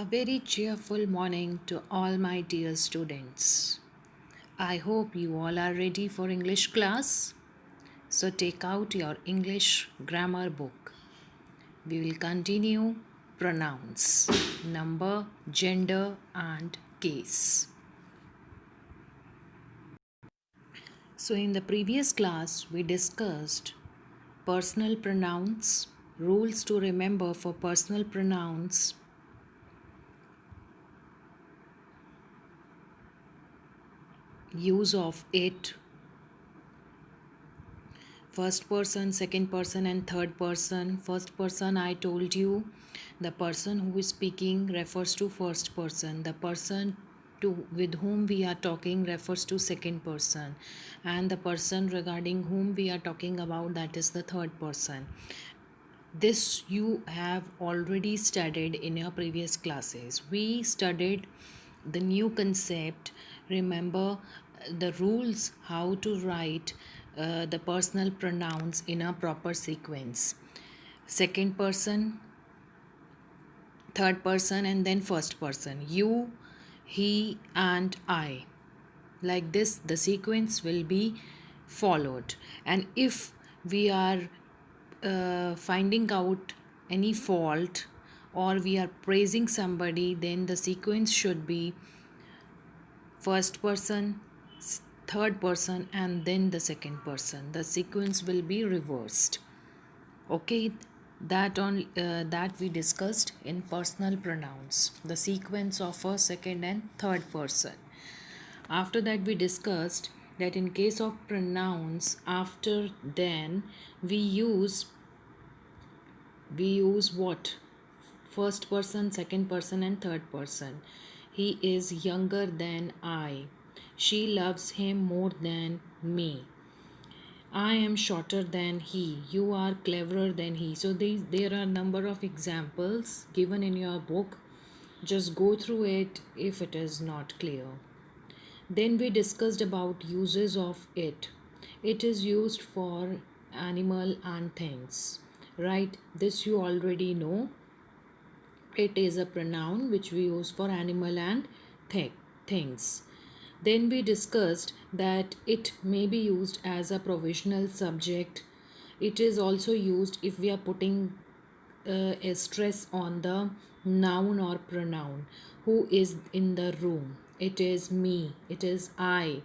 A very cheerful morning to all my dear students. I hope you all are ready for English class. So take out your English grammar book. We will continue pronouns, number, gender, and case. So in the previous class, we discussed personal pronouns, rules to remember for personal pronouns, use of it, first person, second person, and third person. First person, I told you, the person who is speaking refers to first person. The person with whom we are talking refers to second person, and the person regarding whom we are talking about, that is the third person. This you have already studied in your previous classes. We studied the new concept. Remember the rules how to write the personal pronouns in a proper sequence: second person, third person, and then first person: you, he, and I. Like this the sequence will be followed. And if we are finding out any fault, or we are praising somebody, then the sequence should be first person, third person, and then the second person. The sequence will be reversed. Okay, that we discussed in personal pronouns, the sequence of first, second, and third person. After that, we discussed that in case of pronouns after then, we use what? First person, second person, and third person. He is younger than I. She loves him more than me. I am shorter than he. You are cleverer than he. So there are a number of examples given in your book. Just go through it if it is not clear. Then we discussed about uses of it. It is used for animal and things. Right? This you already know. It is a pronoun which we use for animal and things. Then we discussed that it may be used as a provisional subject. It is also used if we are putting a stress on the noun or pronoun. Who is in the room? It is me. It is I.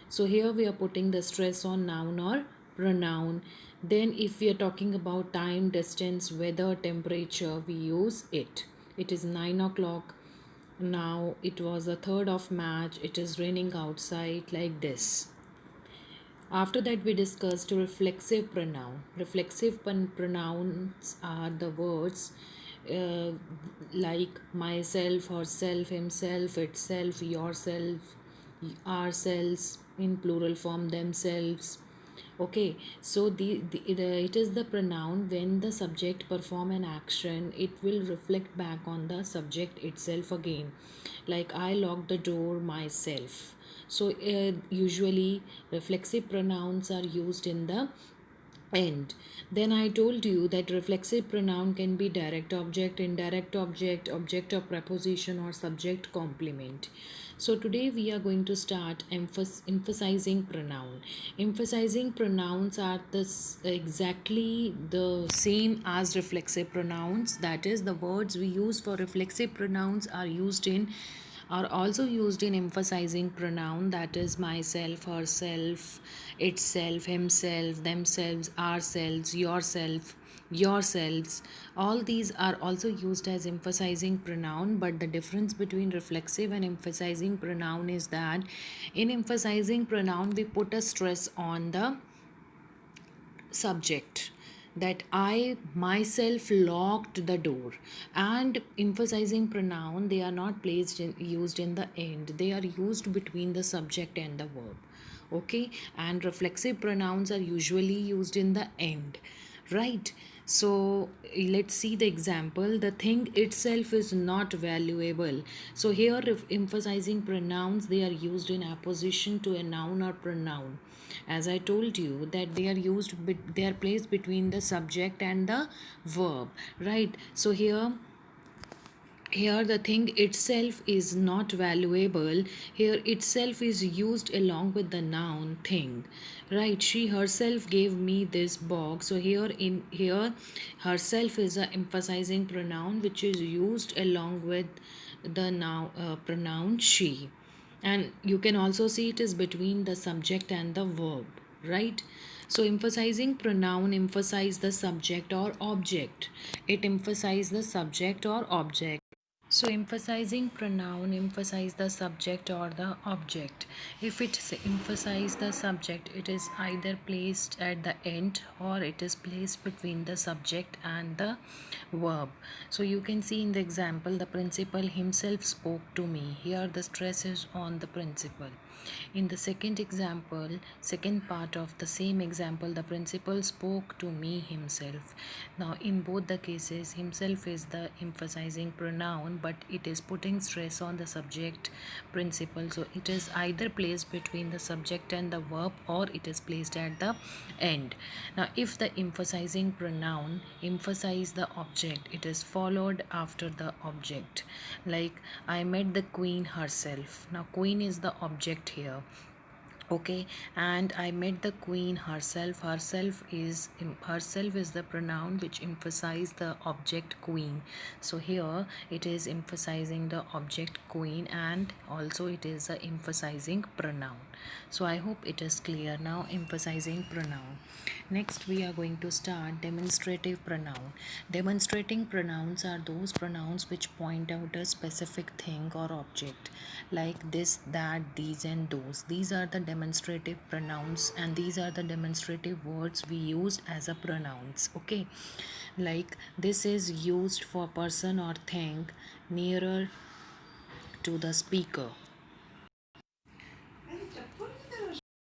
So here we are putting the stress on noun or pronoun. Then if we are talking about time, distance, weather, temperature, we use it. It is 9 o'clock. Now it was the 3rd of March. It is raining outside, like this. After that, we discussed reflexive pronoun. Reflexive pronouns are the words uh, like myself, herself, himself, itself, yourself, ourselves, in plural form, themselves. Okay, so it is the pronoun when the subject perform an action, it will reflect back on the subject itself again. Like I locked the door myself. So usually reflexive pronouns are used in the end. Then I told you that reflexive pronoun can be direct object, indirect object, object of preposition, or subject complement. So today we are going to start emphasizing pronoun. Emphasizing pronouns are exactly the same as reflexive pronouns. That is, the words we use for reflexive pronouns are also used in emphasizing pronoun, that is myself, herself, itself, himself, themselves, ourselves, yourself, yourselves. All these are also used as emphasizing pronoun, but the difference between reflexive and emphasizing pronoun is that in emphasizing pronoun we put a stress on the subject, that I myself locked the door. And emphasizing pronoun, they are not used in the end, they are used between the subject and the verb. Okay, and reflexive pronouns are usually used in the end, right? So let's see the example. The thing itself is not valuable. So here, if emphasizing pronouns, they are used in opposition to a noun or pronoun. As I told you that they are placed between the subject and the verb, right? So here Here the thing itself is not valuable. Here itself is used along with the noun thing, right? She herself gave me this box. So here herself is a emphasizing pronoun which is used along with the noun pronoun she. And you can also see it is between the subject and the verb, right? So emphasizing pronoun emphasize the subject or object. It emphasize the subject or object. So emphasizing pronoun emphasize the subject or the object. If it emphasize the subject, it is either placed at the end or it is placed between the subject and the verb. So you can see in the example, the principal himself spoke to me. Here the stress is on the principal. In the second example, second part of the same example, the principal spoke to me himself. Now, in both the cases, himself is the emphasizing pronoun, but it is putting stress on the subject principal. So, it is either placed between the subject and the verb or it is placed at the end. Now, if the emphasizing pronoun emphasize the object, it is followed after the object. Like, I met the queen herself. Now, queen is the object here, okay, and I met the queen herself. Herself is the pronoun which emphasize the object queen. So here it is emphasizing the object queen and also it is a emphasizing pronoun. So I hope it is clear now. Emphasizing pronoun. Next we are going to start demonstrative pronoun. Demonstrating pronouns are those pronouns which point out a specific thing or object, like this, that, these, and those. These are the demonstrative pronouns and these are the demonstrative words we use as a pronouns, okay? Like this is used for person or thing nearer to the speaker.